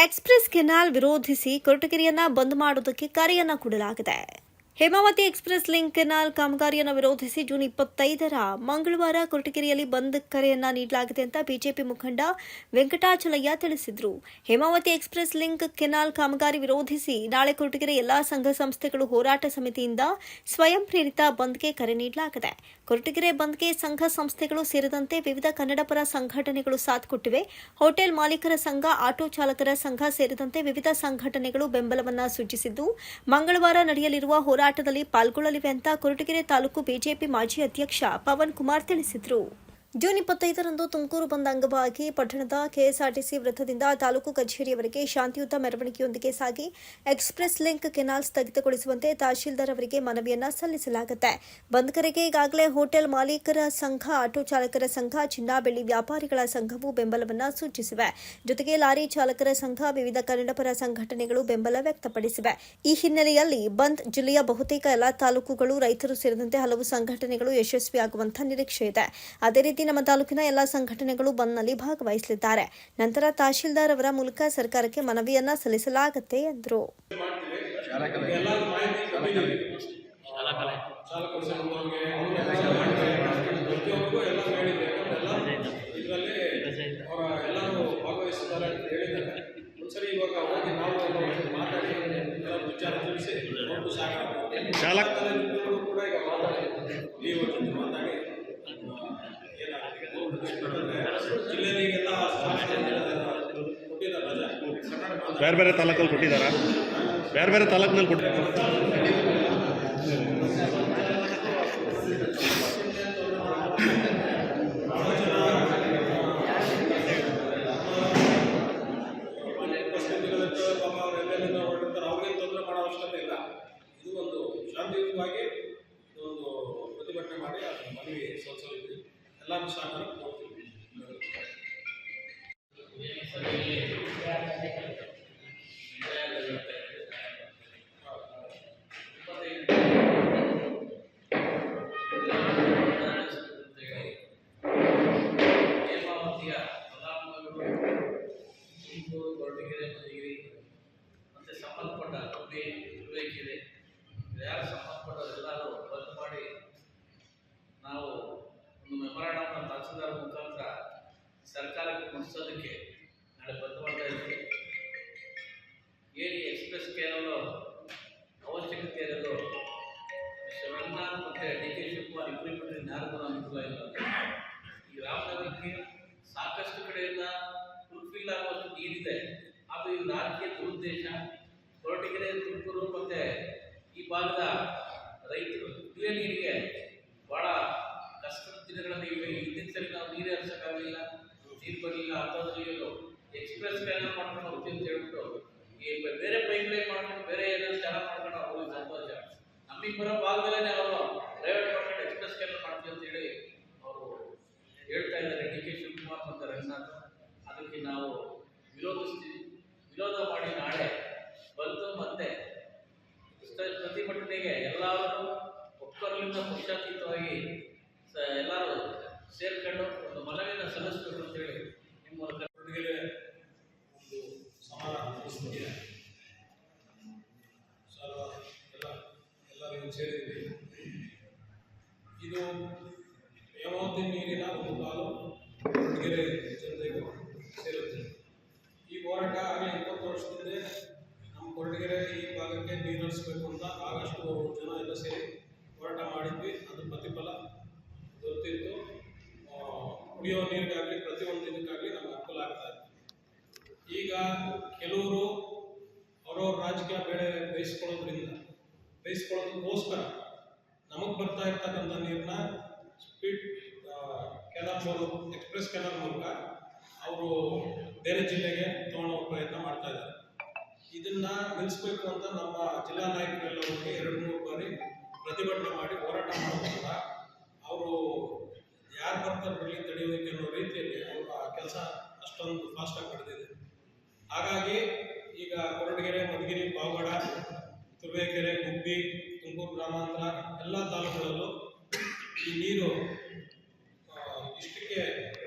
Express canal ವಿರೋಧಿಸಿ ಕೊರಟಗೆರೆಯನ್ನ ಬಂದ್ ಮಾಡುವುದಕ್ಕೆ ಕರೆಯನ್ನ ಕೊಡಲಾಗಿದೆ. ಹೇಮಾವತಿ ಎಕ್ಸ್‌ಪ್ರೆಸ್ ಲಿಂಕ್ ಕೆನಾಲ್ ಕಾಮಗಾರಿಯನ್ನು ವಿರೋಧಿಸಿ ಜೂನ್ 25ರ ಮಂಗಳವಾರ ಕೊರಟಗೆರೆಯಲ್ಲಿ ಬಂದ್ ಕರೆಯನ್ನ ನೀಡಲಾಗಿದೆ ಅಂತ ಬಿಜೆಪಿ ಮುಖಂಡ ವೆಂಕಟಾಚಲಯ್ಯ ತಿಳಿಸಿದರು. ಹೇಮಾವತಿ ಎಕ್ಸ್‌ಪ್ರೆಸ್ ಲಿಂಕ್ ಕೆನಾಲ್ ಕಾಮಗಾರಿ ವಿರೋಧಿಸಿ ನಾಳೆ ಕೊರಟಗೆರೆ ಎಲ್ಲಾ ಸಂಘ ಸಂಸ್ಥೆಗಳು ಹೋರಾಟ ಸಮಿತಿಯಿಂದ ಸ್ವಯಂ ಪ್ರೇರಿತ ಬಂದ್ಗೆ ಕರೆ ನೀಡಲಾಗಿದೆ. ಕೊರಟಗೆರೆ ಬಂದ್ಗೆ ಸಂಘ ಸಂಸ್ಥೆಗಳು ಸೇರಿದಂತೆ ವಿವಿಧ ಕನ್ನಡಪರ ಸಂಘಟನೆಗಳು ಸಾಥ್ ಕೊಟ್ಟಿವೆ. ಹೋಟೆಲ್ ಮಾಲೀಕರ ಸಂಘ, ಆಟೋ ಚಾಲಕರ ಸಂಘ ಸೇರಿದಂತೆ ವಿವಿಧ ಸಂಘಟನೆಗಳು ಬೆಂಬಲವನ್ನ ಸೂಚಿಸಿದ್ದು, ಮಂಗಳವಾರ ನಡೆಯಲಿರುವ ಹೋರಾಟದಲ್ಲಿ ಪಾಲ್ಗೊಳ್ಳಲಿವೆ ಅಂತ ಕೊರಟಗೆರೆ ತಾಲೂಕು ಬಿಜೆಪಿ ಮಾಜಿ ಅಧ್ಯಕ್ಷ ಪವನ್ ಕುಮಾರ್ ತಿಳಿಸಿದರು. ಜೂನ್ 25ರಂದು ತುಮಕೂರು ಬಂದ್ ಅಂಗವಾಗಿ ಪಟ್ಟಣದ ಕೆಎಸ್ಆರ್ಟಿಸಿ ವೃತ್ತದಿಂದ ತಾಲೂಕು ಕಚೇರಿಯವರೆಗೆ ಶಾಂತಿಯುತ ಮೆರವಣಿಗೆಯೊಂದಿಗೆ ಸಾಗಿ ಎಕ್ಸ್‌ಪ್ರೆಸ್ ಲಿಂಕ್ ಕೆನಾಲ್ ಸ್ಥಗಿತಗೊಳಿಸುವಂತೆ ತಹಶೀಲ್ದಾರ್ ಅವರಿಗೆ ಮನವಿಯನ್ನ ಸಲ್ಲಿಸಲಾಗುತ್ತೆ. ಬಂದ್ ಕರೆಗೆ ಈಗಾಗಲೇ ಹೋಟೆಲ್ ಮಾಲೀಕರ ಸಂಘ, ಆಟೋ ಚಾಲಕರ ಸಂಘ, ಚಿನ್ನ ಬೆಳ್ಳಿ ವ್ಯಾಪಾರಿಗಳ ಸಂಘವು ಬೆಂಬಲವನ್ನ ಸೂಚಿಸಿವೆ. ಜೊತೆಗೆ ಲಾರಿ ಚಾಲಕರ ಸಂಘ, ವಿವಿಧ ಕನ್ನಡಪರ ಸಂಘಟನೆಗಳು ಬೆಂಬಲ ವ್ಯಕ್ತಪಡಿಸಿವೆ. ಈ ಹಿನ್ನೆಲೆಯಲ್ಲಿ ಬಂದ್ ಜಿಲ್ಲೆಯ ಬಹುತೇಕ ಎಲ್ಲಾ ತಾಲೂಕುಗಳು, ರೈತರು ಸೇರಿದಂತೆ ಹಲವು ಸಂಘಟನೆಗಳು ಯಶಸ್ವಿಯಾಗುವಂತಹ ನಿರೀಕ್ಷೆ ಇದೆ. ಅದೇ ರೀತಿ ನಮ್ಮ ತಾಲೂಕಿನ ಎಲ್ಲಾ ಸಂಘಟನೆಗಳು ಬಂದ್ನಲ್ಲಿ ಭಾಗವಹಿಸಲಿದ್ದಾರೆ. ನಂತರ ತಹಶೀಲ್ದಾರ್ ಅವರ ಮೂಲಕ ಸರ್ಕಾರಕ್ಕೆ ಮನವಿಯನ್ನ ಸಲ್ಲಿಸಲಾಗುತ್ತೆ ಎಂದರು. ಬೇರೆ ಬೇರೆ ತಾಲೂಕಲ್ಲಿ ಕೊಟ್ಟಿದ್ದಾರಾ? ಬೇರೆ ಬೇರೆ ತಾಲೂಕಿನಲ್ಲಿ ಕೊಟ್ಟಿದ್ದಾರೆ. ಅವ್ರಿಗೆ ತೊಂದರೆ ಮಾಡೋ ಅವಶ್ಯಕತೆ ಇಲ್ಲ. ಇದು ಒಂದು ಶಾಂತಿಯುತವಾಗಿ ಒಂದು ಪ್ರತಿಭಟನೆ ಮಾಡಿ ಅದನ್ನು ಮನವಿ ಸಲ್ಲಿಸಲಿದ್ದೀವಿ. ಎಲ್ಲರೂ ಸಹಕಾರ ಕೊಡ್ತೀವಿ. ಕೊರಟಗೆರೆ, ಮಧುಗಿರಿ ಮತ್ತು ಸಂಬಂಧಪಟ್ಟ ಕಂಪ್ನಿ ನಿರ್ವಹಿಸಿದೆ. ಯಾರು ಸಂಬಂಧಪಟ್ಟವರೆಲ್ಲರೂ ಬಂದ್ ಮಾಡಿ ನಾವು ಒಂದು ಮೆಮೊರಾಂಡಮ್ ತಹಸೀಲ್ದಾರ್ ಮುಖಾಂತರ ಸರ್ಕಾರಕ್ಕೆ ಮುಟ್ಟಿಸೋದಕ್ಕೆ ನಾಳೆ ಬಂದ್ ಮಾಡ್ತಾ ಇದ್ದೀವಿ. ಏನು ಎಕ್ಸ್‌ಪ್ರೆಸ್ ಕೆನಾಲ್ ಅವಶ್ಯಕತೆ ಇರೋದು ಶಿವಣ್ಣ ಮತ್ತು ಡಿ.ಕೆ. ಶಿವಕುಮಾರ್ ಇಬ್ಬರು ಬಿಟ್ಟರೆ ಯಾರಿಗೂ ಅನುಕೂಲ ಇಲ್ಲ. ಈ ರಾಮನಗರಕ್ಕೆ ಸಾಕಷ್ಟು ಕಡೆಯಿಂದ ಫುಲ್ಫಿಲ್ ಆಗುವಷ್ಟು ನೀರಿದೆ. ಅದು ಈ ರಾಜಕೀಯ ದುರುದ್ದೇಶ. ಕೊರಟಗೆರೆ, ತುಮಕೂರು ಮತ್ತು ಈ ಭಾಗದ ರೈತರು ಕುಡಿಯೋ ನೀರಿಗೆ ಭಾಳ ಕಷ್ಟದ ದಿನಗಳಲ್ಲಿ ಇವೆ. ಹಿಂದಿನ ಸರಿ ನಾವು ನೀರು ಹರಿಸೋಕ್ಕಾಗಲಿಲ್ಲ, ನೀರು ಬರಲಿಲ್ಲ. ಅಂಥದ್ರಲ್ಲಿ ಎಕ್ಸ್‌ಪ್ರೆಸ್ ಕೆನಾಲ್ ಮಾಡ್ಕೊಂಡು ಹೋಗ್ತೀವಿ ಅಂತ ಹೇಳ್ಬಿಟ್ಟು ಈ ಬೇರೆ ಪೈಪ್ ಲೈನ್ ಮಾಡ್ಕೊಂಡು ಬೇರೆ ಏನಾದ್ರು ಚೆನ್ನಾಗಿ ಮಾಡ್ಕೊಂಡು ಹೋಗಿ ಸಂತೋಷ. ನಮಗೆ ಬರೋ ಭಾಗದಲ್ಲೇ ಅವರು ಪ್ರೈವೇಟ್ ಮಾಡ್ಕೊಂಡು ಎಕ್ಸ್‌ಪ್ರೆಸ್ ಕೆನಾಲ್ ಮಾಡ್ತೀವಿ ಅಂತ ಹೇಳಿ ಅವರು ಹೇಳ್ತಾ ಇದ್ದಾರೆ, ಡಿ.ಕೆ. ಶಿವಕುಮಾರ್ ಮತ್ತು ರಂಗನಾಥ್. ಅದಕ್ಕೆ ನಾವು ವಿರೋಧಿಸ್ತೀವಿ. ವಿರೋಧ ಮಾಡಿ ನಾಳೆ ಬಂದು ಮತ್ತೆ ಪ್ರತಿಭಟನೆಗೆ ಎಲ್ಲರೂ ಒಕ್ಕಲಿಂದ ಪಕ್ಷಾತೀತವಾಗಿ ಎಲ್ಲರೂ ಸೇರ್ಕೊಂಡು ಒಂದು ಮನವಿಯನ್ನು ಸಲ್ಲಿಸಬೇಕು ಅಂತೇಳಿ ನಿಮ್ಮ ಮೂಲಕ ಒಂದು ಸಮಾನ ಪರಿಸ್ಥಿತಿಯ ಎಲ್ಲರಿಗೂ ಸೇರಿದ್ದೀವಿ. ಇದು ಹೇಮಾವತಿ ನೀರಿನ ಒಂದು ಪಾಲು ಕೊರಟಗೆರೆ ಜನತೆಗೂ ಸೇರುತ್ತೆ. ಈ ಹೋರಾಟ ಆಗಲೇ 20 ವರ್ಷದಿಂದ ನಮ್ಮ ಕೊರಟಗೆರೆ ಈ ಭಾಗಕ್ಕೆ ನೀರು ಹರಿಸಬೇಕು ಅಂತ ಆಗಷ್ಟು ಜನ ಎಲ್ಲ ಸೇರಿ ಹೋರಾಟ ಮಾಡಿದ್ವಿ. ಅದು ಪ್ರತಿಫಲ ದೊರೆತಿತ್ತು. ಕುಡಿಯೋ ನೀರಿಗಾಗಲಿ ಪ್ರತಿಯೊಂದು ಇದಕ್ಕಾಗಲಿ ನಮಗೆ ಅನುಕೂಲ ಆಗ್ತಾ ಇತ್ತು. ಈಗ ಕೆಲವರು ಅವರವ್ರ ರಾಜಕೀಯ ಬೇಳೆ ಬೇಯಿಸ್ಕೊಳ್ಳೋದಕ್ಕೋಸ್ಕರ ನಮಗೆ ಬರ್ತಾ ಇರ್ತಕ್ಕಂಥ ನೀರನ್ನ ಸ್ಪೀಡ್ ಕೆನಾಲ್ ಮೂಲಕ, ಎಕ್ಸ್‌ಪ್ರೆಸ್ ಕೆನಾಲ್ ಮೂಲಕ ಅವರು ಬೇರೆ ಜಿಲ್ಲೆಗೆ ತಗೊಂಡೋಗೋ ಪ್ರಯತ್ನ ಮಾಡ್ತಾ ಇದ್ದಾರೆ. ಇದನ್ನ ನಿಲ್ಲಿಸಬೇಕು ಅಂತ ನಮ್ಮ ಜಿಲ್ಲಾ ನಾಯಕರೆಲ್ಲ ಹೋಗಿ 2-3 ಬಾರಿ ಪ್ರತಿಭಟನೆ ಮಾಡಿ ಹೋರಾಟ ಮಾಡೋದ್ರಿಂದ ಅವರು ಯಾರು ಬರ್ತಾರೆ ಬರಲಿ ತಡೆಯೋದಕ್ಕೆ ಅನ್ನೋ ರೀತಿಯಲ್ಲಿ ಅವರ ಕೆಲಸ ಅಷ್ಟೊಂದು ಫಾಸ್ಟಾಗಿ ನಡೆದಿದೆ. ಹಾಗಾಗಿ ಈಗ ಕೊರಟಗೆರೆ, ಮಧುಗಿರಿ, ಪಾವಗಡ, ತುರುವೇಕೆರೆ, ಗುಬ್ಬಿ, ತುಮಕೂರು ಗ್ರಾಮಾಂತರ ಎಲ್ಲ ತಾಲೂಕುಗಳಲ್ಲೂ ಈ ನೀರು ಇಷ್ಟಕ್ಕೆ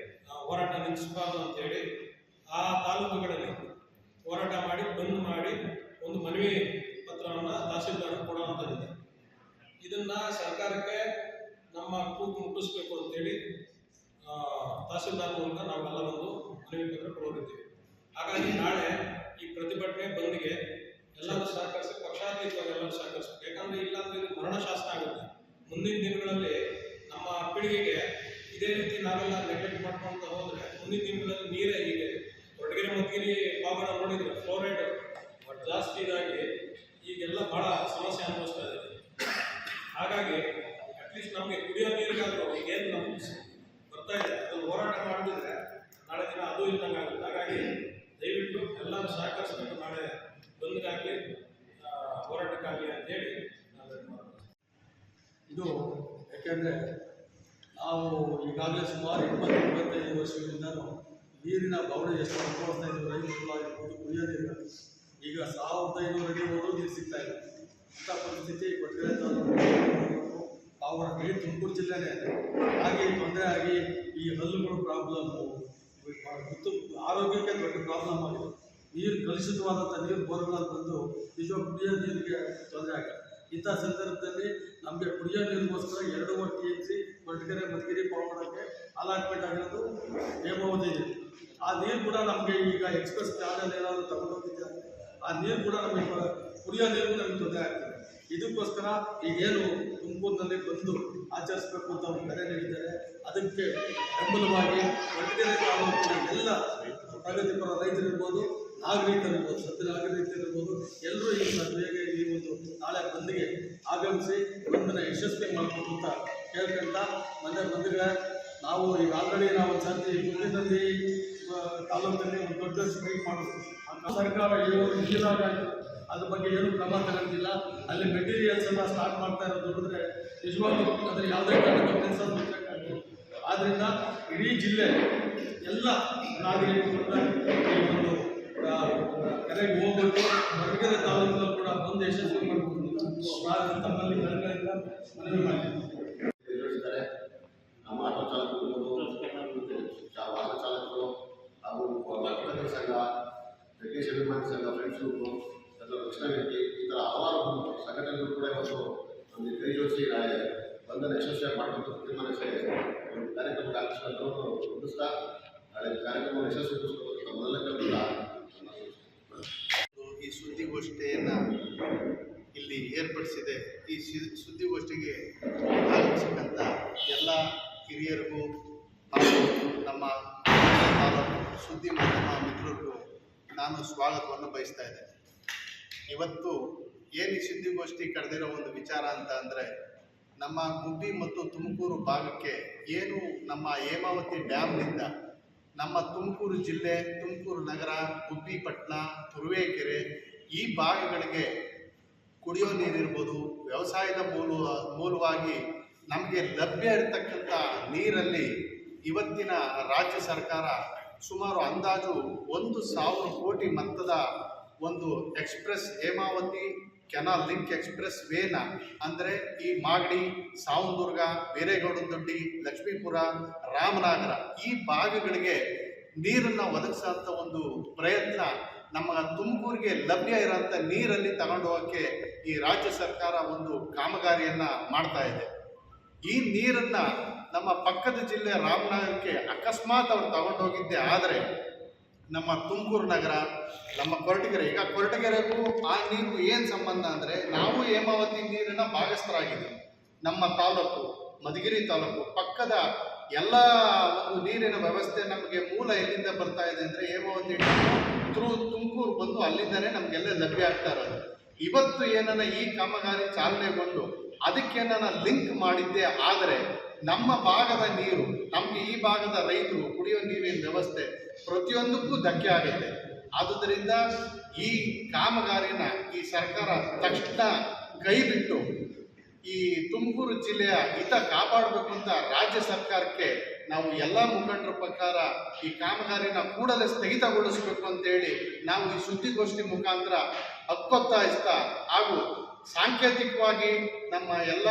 ಹೋರಾಟ ನಿಲ್ಲಿಸಬಾರ್ದು ಅಂತೇಳಿ ಆ ತಾಲೂಕುಗಳಲ್ಲಿ ಹೋರಾಟ ಮನವಿ ಪತ್ರವನ್ನು ತಹಸೀಲ್ದಾರ್ ಕೊಡುವಂಥದ್ದಿದೆ. ಇದನ್ನು ಸರ್ಕಾರಕ್ಕೆ ನಮ್ಮ ಕೂಗು ಮುಟ್ಟಿಸ್ಬೇಕು ಅಂತೇಳಿ ತಹಸೀಲ್ದಾರ್ ಮೂಲಕ ನಾವೆಲ್ಲ ಒಂದು ಮನವಿ ಪತ್ರ ಕೊಡೋರಿದ್ದೀವಿ. ಹಾಗಾಗಿ ನಾಳೆ ಈ ಪ್ರತಿಭಟನೆ ಬಂದ್ಗೆ ಎಲ್ಲರೂ ಸಹಕರಿಸಿ, ಪಕ್ಷಾತೀತವಾಗಿ ಎಲ್ಲರೂ ಸಹಕರಿಸಬೇಕು. ಯಾಕಂದರೆ ಇಲ್ಲಾಂದರೆ ಇದು ಮರಣಶಾಸ್ತ್ರ ಆಗುತ್ತೆ. ಮುಂದಿನ ದಿನಗಳಲ್ಲಿ ನಮ್ಮ ಪೀಳಿಗೆಗೆ ಇದೇ ರೀತಿ ನಾವೆಲ್ಲ ನೆಗ್ಲೆಕ್ಟ್ ಮಾಡ್ಕೊಳ್ತಾ ಹೋದರೆ ಮುಂದಿನ ದಿನಗಳಲ್ಲಿ ನೀರೇ ಹೀಗೆ ಕೊರಟಗೆರೆ ಮಧುಗಿರಿ ಪಾವಗಡ ನೋಡಿದರೆ ಫ್ಲೋರೈಡ್ ಜಾಸ್ತಿ ಇದಾಗಿ ಈಗೆಲ್ಲ ಭಾಳ ಸಮಸ್ಯೆ ಅನುಭವಿಸ್ತಾ ಇದೆ. ಹಾಗಾಗಿ ಅಟ್ಲೀಸ್ಟ್ ನಮಗೆ ಕುಡಿಯೋ ನೀರಿಗಾದರೂ ಏನು ನಮ್ಗೆ ಬರ್ತಾ ಇದೆ ಅದನ್ನು ಹೋರಾಟ ಮಾಡಿದ್ರೆ ನಾಳೆ ದಿನ ಅದು ಇಲ್ದಂಗೆ ಆಗುತ್ತೆ. ಹಾಗಾಗಿ ದಯವಿಟ್ಟು ಎಲ್ಲರೂ ಸಹಕರಿಸಬೇಕು. ನಾಳೆ ಬಂದ್ಗಾಗಲಿ ಹೋರಾಟಕ್ಕಾಗಲಿ ಅಂತೇಳಿ ಇದು ಯಾಕೆಂದರೆ ನಾವು ಈಗಾಗಲೇ ಸುಮಾರು 20-25 ವರ್ಷಗಳಿಂದ ನೀರಿನ ಬವಣೆ ಎಷ್ಟು ಅನುಭವಿಸ್ತಾ ಇದ್ದೀವಿ. ರೈತರುಗಳಾಗಿರ್ಬೋದು, ಕುಡಿಯೋ ನೀರು ಈಗ 1500 ಅಡಿ ಹೋದರೂ ನೀರು ಸಿಗ್ತಾ ಇಲ್ಲ. ಅಂಥ ಪರಿಸ್ಥಿತಿ ಕೊರಟಗೆರೆ ತಾಲೂಕು ಪಾವಗಡ ತುಮಕೂರು ಜಿಲ್ಲೆನೇ ಇದೆ. ಹಾಗೆ ತೊಂದರೆ ಆಗಿ ಈ ಹಲ್ಲುಗಳು ಪ್ರಾಬ್ಲಮ್ಮು ಮತ್ತು ಆರೋಗ್ಯಕ್ಕೆ ದೊಡ್ಡ ಪ್ರಾಬ್ಲಮ್ ಆಗಿದೆ. ನೀರು ಕಲುಷಿತವಾದಂಥ ನೀರು ಬೋರ್ಗಳಲ್ಲಿ ಬಂದು ನಿಜವಾಗ ಕುಡಿಯೋ ನೀರಿಗೆ ತೊಂದರೆ ಆಗಿದೆ. ಇಂಥ ಸಂದರ್ಭದಲ್ಲಿ ನಮಗೆ ಕುಡಿಯೋ ನೀರಿಗೋಸ್ಕರ 2 TMC ಕೊರಟಗೆರೆ ಮಧುಗಿರಿ ಪಾವಗಡಕ್ಕೆ ಅಲಾಟ್ಮೆಂಟ್ ಆಗಿರೋದು ಹೇಮಾವತಿ ಇದೆ. ಆ ನೀರು ಕೂಡ ನಮಗೆ ಈಗ ಎಕ್ಸ್ಪ್ರೆಸ್ ಚಾರ್ಜಲ್ಲಿ ಏನಾದರೂ ತಗೊಂಡೋಗಿದ್ದಾರೆ, ಆ ನೀರು ಕೂಡ ನಮಗೆ ಕುಡಿಯೋ ನೀರಿಗೂ ನಮಗೆ ತೊಂದರೆ ಆಗ್ತದೆ. ಇದಕ್ಕೋಸ್ಕರ ಈಗೇನು ತುಮಕೂರಿನಲ್ಲಿ ಬಂದು ಆಚರಿಸಬೇಕು ಅಂತ ಅವರು ಕರೆ ನೀಡಿದ್ದಾರೆ. ಅದಕ್ಕೆ ಬೆಂಬಲವಾಗಿ ಕೊರಟಗೆರೆ ತಾಲೂಕಿನ ಎಲ್ಲ ಪ್ರಗತಿಪರ ರೈತರಿರ್ಬೋದು, ನಾಗರಿಕರಿರ್ಬೋದು, ಸದ್ಯ ನಾಗರಿಕರಿರ್ಬೋದು, ಎಲ್ಲರೂ ಈ ಸಭೆಗೆ ಈ ಒಂದು ನಾಳೆ ಬಂದ್ಗೆ ಆಗಮಿಸಿ ಬಂದನ್ನು ಯಶಸ್ವಿ ಮಾಡಬೇಕು ಅಂತ ಕೇಳ್ಕೊಂತ ಬಂದಿಗೆ ನಾವು ಈಗ ಆಲ್ರೆಡಿ ನಾವು ಒಂದು ಸರ್ತಿ ಮುಂದಿನಲ್ಲಿ ತಾಲೂಕಲ್ಲಿ ಒಂದು ದೊಡ್ಡ ಸ್ಟ್ರೈಕ್ ಮಾಡೋದು. ಸರ್ಕಾರ ನೀರಾಗ ಅದ್ರ ಬಗ್ಗೆ ಏನು ಕ್ರಮ ತಗೊಂಡಿಲ್ಲ. ಅಲ್ಲಿ ಮೆಟೀರಿಯಲ್ಸನ್ನು ಸ್ಟಾರ್ಟ್ ಮಾಡ್ತಾ ಇರೋದು ನೋಡಿದ್ರೆ ನಿಜವಾಗ್ಲೂ ಅದರ ಯಾವುದೇ ಕಾರಣಕ್ಕೂ ನಿಲ್ಲಿಸೋದು. ಆದ್ದರಿಂದ ಇಡೀ ಜಿಲ್ಲೆ ಎಲ್ಲ ನಾಗರಿಕರು ಈ ಒಂದು ಕರೆಗೆ ಹೋಗ್ಬಿಟ್ಟು ಕೊರಟಗೆರೆ ತಾಲೂಕಿನ ಕೂಡ ಬಂದು ಯಶಸ್ವಿ ಮಾಡಬೇಕು ತಮ್ಮಲ್ಲಿ ಕರೆಗಳಿಂದ ಮನವಿ ಮಾಡಿದ್ದಾರೆ. ನಮ್ಮ ಆಟೋ ಚಾಲಕರು, ವಾಹನ ಚಾಲಕರು ಹಾಗೂ ವಕೀಲರ ಸಂಘ, ಟೆಕ್ನಿಷಿಯನ್ ಅಭಿಮಾನಿ ಸಂಘ, ಫ್ರೆಂಡ್ಸ್ ಗ್ರೂಪು, ರಕ್ಷಣಾ ವೇದಿಕೆ, ಈ ಥರ ಹಲವಾರು ಸಂಘಟನೆಗಳು ಕೂಡ ಇವತ್ತು ನಮಗೆ ಕೈ ಜೋಡಿಸಿ ನಾಳೆ ಬಂದನ್ನು ಯಶಸ್ವಿಯಾಗಿ ಮಾಡಬೇಕು ತೀರ್ಮಾನಿಸಿ ಒಂದು ಕಾರ್ಯಕ್ರಮಕ್ಕೆ ಆಗಿಸ್ಕೊಂಡು ಗುರುತಿಸ್ತಾ ನಾಳೆ ಕಾರ್ಯಕ್ರಮವನ್ನು ಯಶಸ್ವಿಗೊಳಿಸಬೇಕು ಮೊದಲ ಈ ಸುದ್ದಿಗೋಷ್ಠಿಯನ್ನು ಇಲ್ಲಿ ಏರ್ಪಡಿಸಿದೆ. ಈ ಸುದ್ದಿಗೋಷ್ಠಿಗೆ ಆಗಮಿಸಕ್ಕಂಥ ಎಲ್ಲ ಹಿರಿಯರಿಗೂ ಹಾಗೂ ನಮ್ಮ ತಾಲೂಕು ಸುದ್ದಿ ಮಾಧ್ಯಮ ಮಿತ್ರರಿಗೂ ನಾನು ಸ್ವಾಗತವನ್ನು ಬಯಸ್ತಾ ಇದ್ದೇನೆ. ಇವತ್ತು ಏನು ಈ ಸುದ್ದಿಗೋಷ್ಠಿ ಕರೆದಿರೋ ಒಂದು ವಿಚಾರ ಅಂತ ಅಂದರೆ, ನಮ್ಮ ಗುಬ್ಬಿ ಮತ್ತು ತುಮಕೂರು ಭಾಗಕ್ಕೆ ಏನು ನಮ್ಮ ಹೇಮಾವತಿ ಡ್ಯಾಮ್ನಿಂದ ನಮ್ಮ ತುಮಕೂರು ಜಿಲ್ಲೆ, ತುಮಕೂರು ನಗರ, ಗುಬ್ಬಿ ಪಟ್ಟಣ, ತುರುವೇಕೆರೆ ಈ ಭಾಗಗಳಿಗೆ ಕುಡಿಯೋ ನೀರಿರ್ಬೋದು, ವ್ಯವಸಾಯದ ಮೂಲವಾಗಿ ನಮಗೆ ಲಭ್ಯ ಇರತಕ್ಕಂಥ ನೀರಲ್ಲಿ ಇವತ್ತಿನ ರಾಜ್ಯ ಸರ್ಕಾರ ಸುಮಾರು ಅಂದಾಜು 1,000 ಕೋಟಿ ಮೊತ್ತದ ಒಂದು express Hemavathi canal link express ವೇನ ಅಂದರೆ ಈ ಮಾಗಡಿ, ಸಾವಂದುರ್ಗ, ಬೇರೇಗೌಡದೊಡ್ಡಿ, ಲಕ್ಷ್ಮೀಪುರ, ರಾಮನಗರ ಈ ಭಾಗಗಳಿಗೆ ನೀರನ್ನು ಒದಗಿಸೋಂಥ ಒಂದು ಪ್ರಯತ್ನ ನಮ್ಮ ತುಮಕೂರಿಗೆ ಲಭ್ಯ ಇರೋಂಥ ನೀರಲ್ಲಿ ತಗೊಂಡು ಹೋಗೋಕ್ಕೆ ಈ ರಾಜ್ಯ ಸರ್ಕಾರ ಒಂದು ಕಾಮಗಾರಿಯನ್ನು ಮಾಡ್ತಾ ಇದೆ. ಈ ನೀರನ್ನು ನಮ್ಮ ಪಕ್ಕದ ಜಿಲ್ಲೆ ರಾಮನಗರಕ್ಕೆ ಅಕಸ್ಮಾತ್ ಅವ್ರು ತಗೊಂಡೋಗಿದ್ದೆ ಆದರೆ ನಮ್ಮ ತುಮಕೂರು ನಗರ, ನಮ್ಮ ಕೊರಟಗೆರೆ, ಈಗ ಕೊರಟಗೆರೆಗೂ ಆ ನೀರಿಗೂ ಏನು ಸಂಬಂಧ ಅಂದರೆ, ನಾವು ಹೇಮಾವತಿ ನೀರಿನ ಭಾಗಸ್ಥರಾಗಿದ್ದೀವಿ. ನಮ್ಮ ತಾಲೂಕು ಮಧುಗಿರಿ ತಾಲೂಕು ಪಕ್ಕದ ಎಲ್ಲ ಒಂದು ನೀರಿನ ವ್ಯವಸ್ಥೆ ನಮಗೆ ಮೂಲ ಎಲ್ಲಿಂದ ಬರ್ತಾ ಇದೆ ಅಂದರೆ ಹೇಮಾವತಿ ಥ್ರೂ ತುಮಕೂರು ಬಂದು ಅಲ್ಲಿಂದನೇ ನಮಗೆಲ್ಲ ಲಭ್ಯ ಆಗ್ತಾ ಇರೋದು. ಇವತ್ತು ಏನನ್ನ ಈ ಕಾಮಗಾರಿ ಚಾಲನೆಗೊಂಡು ಅದಕ್ಕೇನ ಲಿಂಕ್ ಮಾಡಿದ್ದೆ ಆದರೆ ನಮ್ಮ ಭಾಗದ ನೀರು, ನಮಗೆ ಈ ಭಾಗದ ರೈತರು ಕುಡಿಯೋ ನೀರಿನ ವ್ಯವಸ್ಥೆ ಪ್ರತಿಯೊಂದಕ್ಕೂ ಧಕ್ಕೆ ಆಗೈತೆ. ಆದುದರಿಂದ ಈ ಕಾಮಗಾರಿನ ಈ ಸರ್ಕಾರ ತಕ್ಷಣ ಕೈ ಬಿಟ್ಟು ಈ ತುಮಕೂರು ಜಿಲ್ಲೆಯ ಹಿತ ಕಾಪಾಡಬೇಕು ಅಂತ ರಾಜ್ಯ ಸರ್ಕಾರಕ್ಕೆ ನಾವು ಎಲ್ಲ ಮುಖಂಡರ ಪ್ರಕಾರ ಈ ಕಾಮಗಾರಿನ ಕೂಡಲೇ ಸ್ಥಗಿತಗೊಳಿಸಬೇಕು ಅಂತೇಳಿ ನಾವು ಈ ಸುದ್ದಿಗೋಷ್ಠಿ ಮುಖಾಂತರ ಹಕ್ಕೊತ್ತಾಯಿಸ್ತಾ ಹಾಗೂ ಸಾಂಕೇತಿಕವಾಗಿ ನಮ್ಮ ಎಲ್ಲ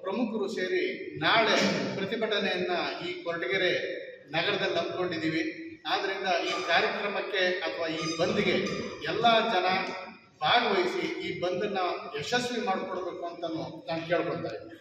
ಪ್ರಮುಖರು ಸೇರಿ ನಾಳೆ ಪ್ರತಿಭಟನೆಯನ್ನು ಈ ಕೊರಟಗೆರೆ ನಗರದಲ್ಲಿ ಹಮ್ಮಿಕೊಂಡಿದ್ದೀವಿ. ಆದ್ದರಿಂದ ಈ ಕಾರ್ಯಕ್ರಮಕ್ಕೆ ಅಥವಾ ಈ ಬಂದ್ಗೆ ಎಲ್ಲ ಜನ ಭಾಗವಹಿಸಿ ಈ ಬಂದನ್ನು ಯಶಸ್ವಿ ಮಾಡಿಕೊಡ್ಬೇಕು ಅಂತ ನಾನು ಕೇಳ್ಕೊತಾ ಇದ್ದೀನಿ.